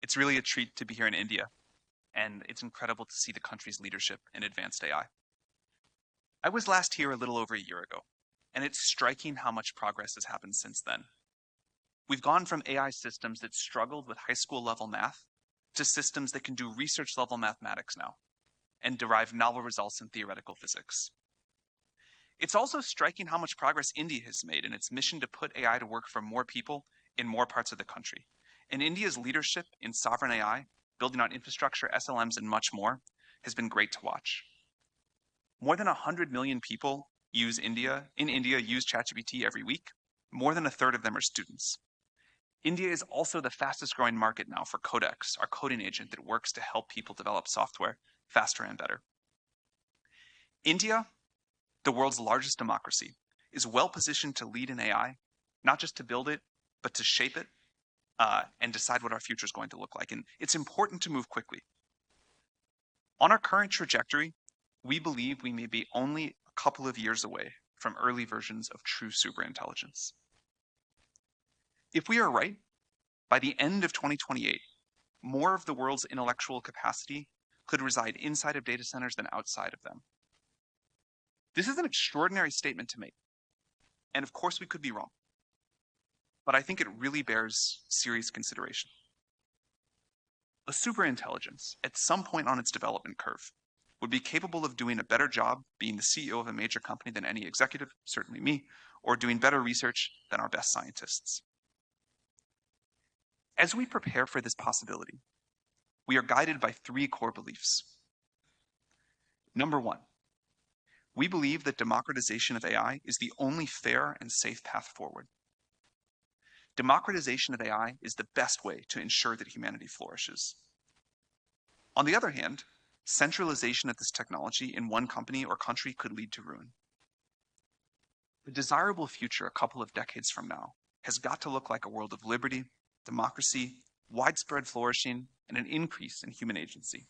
It's really a treat to be here in India, and it's incredible to see the country's leadership in advanced AI. I was last here a little over a year ago, and it's striking how much progress has happened since then. We've gone from AI systems that struggled with high school level math to systems that can do research level mathematics now and derive novel results in theoretical physics. It's also striking how much progress India has made in its mission to put AI to work for more people in more parts of the country. And India's leadership in sovereign AI, building on infrastructure, SLMs, and much more, has been great to watch. More than 100 million people in India use ChatGPT every week. More than a third of them are students. India is also the fastest growing market now for Codex, our coding agent that works to help people develop software faster and better. India, the world's largest democracy, is well positioned to lead in AI, not just to build it, but to shape it and decide what our future is going to look like. And it's important to move quickly. On our current trajectory, we believe we may be only a couple of years away from early versions of true superintelligence. If we are right, by the end of 2028, more of the world's intellectual capacity could reside inside of data centers than outside of them. This is an extraordinary statement to make. And of course, we could be wrong. But I think it really bears serious consideration. A superintelligence, at some point on its development curve, would be capable of doing a better job being the CEO of a major company than any executive, certainly me, or doing better research than our best scientists. As we prepare for this possibility, we are guided by three core beliefs. Number one, we believe that democratization of AI is the only fair and safe path forward. Democratization of AI is the best way to ensure that humanity flourishes. On the other hand, centralization of this technology in one company or country could lead to ruin. The desirable future a couple of decades from now has got to look like a world of liberty, democracy, widespread flourishing, and an increase in human agency.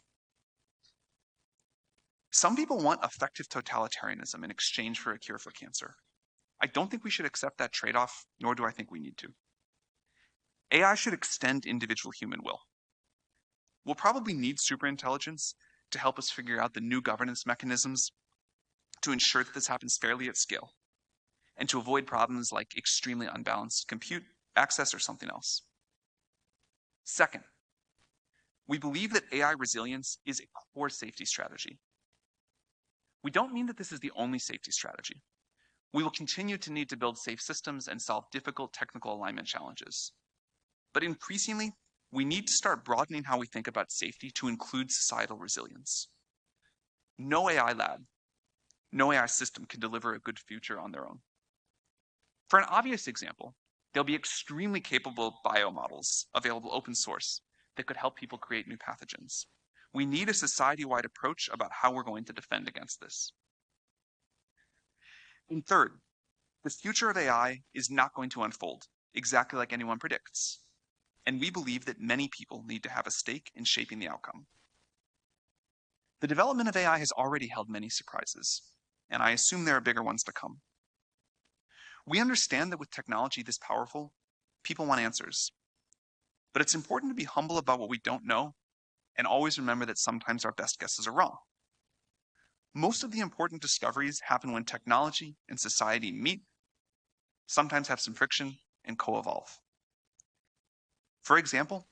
Some people want effective totalitarianism in exchange for a cure for cancer. I don't think we should accept that trade-off, nor do I think we need to. AI should extend individual human will. We'll probably need superintelligence to help us figure out the new governance mechanisms to ensure that this happens fairly at scale, and to avoid problems like extremely unbalanced compute access or something else. Second, we believe that AI resilience is a core safety strategy. We don't mean that this is the only safety strategy. We will continue to need to build safe systems and solve difficult technical alignment challenges. But increasingly, we need to start broadening how we think about safety to include societal resilience. No AI lab, no AI system can deliver a good future on their own. For an obvious example, there'll be extremely capable biomodels available open source that could help people create new pathogens. We need a society-wide approach about how we're going to defend against this. And third, the future of AI is not going to unfold exactly like anyone predicts. And we believe that many people need to have a stake in shaping the outcome. The development of AI has already held many surprises, and I assume there are bigger ones to come. We understand that with technology this powerful, people want answers. But it's important to be humble about what we don't know, and always remember that sometimes our best guesses are wrong. Most of the important discoveries happen when technology and society meet, sometimes have some friction, and co-evolve. For example,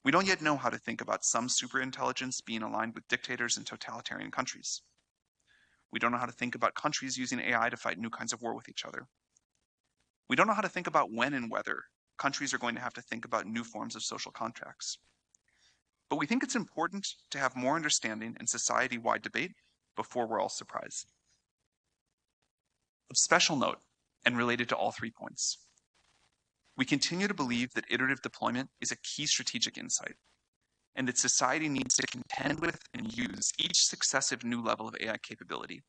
we don't yet know how to think about some superintelligence being aligned with dictators in totalitarian countries. We don't know how to think about countries using AI to fight new kinds of war with each other. We don't know how to think about when and whether countries are going to have to think about new forms of social contracts. But we think it's important to have more understanding and society-wide debate before we're all surprised. Of special note, and related to all 3 points, we continue to believe that iterative deployment is a key strategic insight, and that society needs to contend with and use each successive new level of AI capability,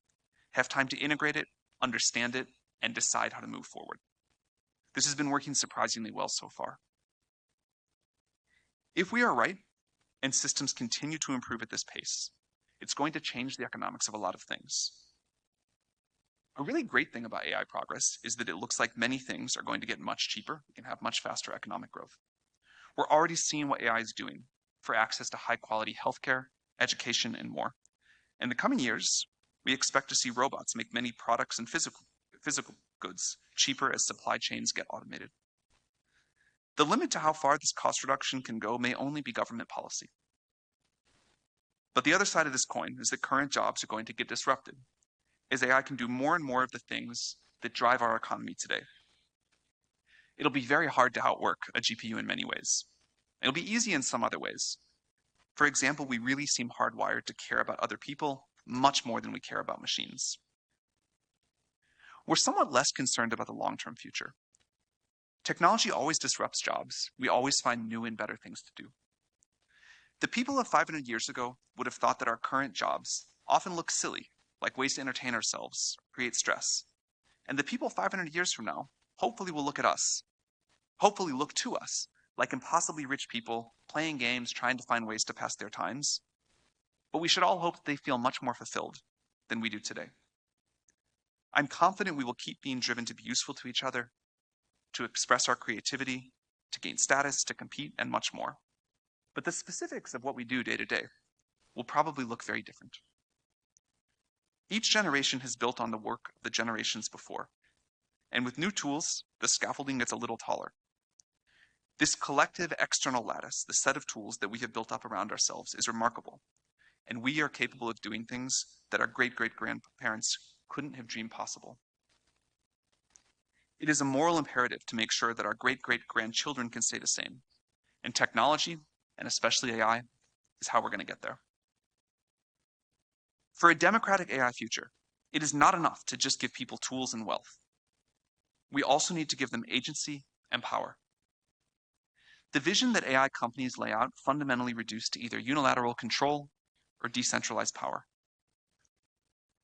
have time to integrate it, understand it, and decide how to move forward. This has been working surprisingly well so far. If we are right, and systems continue to improve at this pace, it's going to change the economics of a lot of things. A really great thing about AI progress is that it looks like many things are going to get much cheaper. We can have much faster economic growth. We're already seeing what AI is doing for access to high-quality healthcare, education, and more. In the coming years, we expect to see robots make many products and physical goods cheaper as supply chains get automated. The limit to how far this cost reduction can go may only be government policy. But the other side of this coin is that current jobs are going to get disrupted, as AI can do more and more of the things that drive our economy today. It'll be very hard to outwork a GPU in many ways. It'll be easy in some other ways. For example, we really seem hardwired to care about other people much more than we care about machines. We're somewhat less concerned about the long-term future. Technology always disrupts jobs. We always find new and better things to do. The people of 500 years ago would have thought that our current jobs often look silly, like ways to entertain ourselves, create stress. And the people 500 years from now hopefully will look at us, hopefully look to us, like impossibly rich people playing games, trying to find ways to pass their times. But we should all hope that they feel much more fulfilled than we do today. I'm confident we will keep being driven to be useful to each other, to express our creativity, to gain status, to compete, and much more. But the specifics of what we do day to day will probably look very different. Each generation has built on the work of the generations before, and with new tools, the scaffolding gets a little taller. This collective external lattice, the set of tools that we have built up around ourselves, is remarkable, and we are capable of doing things that our great-great-grandparents couldn't have dreamed possible. It is a moral imperative to make sure that our great-great-grandchildren can say the same, and technology, and especially AI, is how we're going to get there. For a democratic AI future, it is not enough to just give people tools and wealth. We also need to give them agency and power. The vision that AI companies lay out fundamentally reduced to either unilateral control or decentralized power.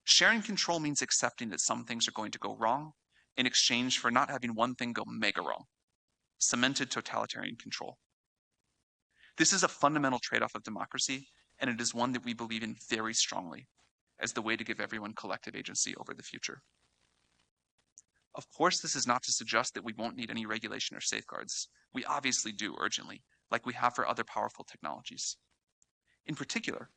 Sharing control means accepting that some things are going to go wrong in exchange for not having one thing go mega wrong, cemented totalitarian control. This is a fundamental trade-off of democracy, and it is one that we believe in very strongly as the way to give everyone collective agency over the future. Of course, this is not to suggest that we won't need any regulation or safeguards. We obviously do urgently, like we have for other powerful technologies. In particular,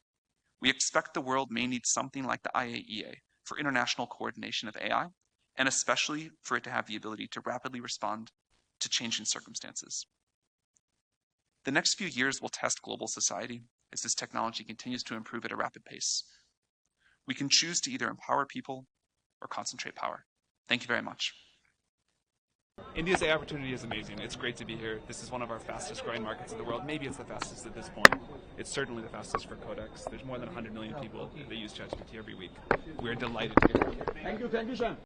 we expect the world may need something like the IAEA for international coordination of AI, and especially for it to have the ability to rapidly respond to changing circumstances. The next few years will test global society as this technology continues to improve at a rapid pace. We can choose to either empower people or concentrate power. Thank you very much. India's AI opportunity is amazing. It's great to be here. This is one of our fastest growing markets in the world. Maybe it's the fastest at this point. It's certainly the fastest for Codex. There's more than 100 million people that use ChatGPT every week. We're delighted to get here. Thank you, Sam.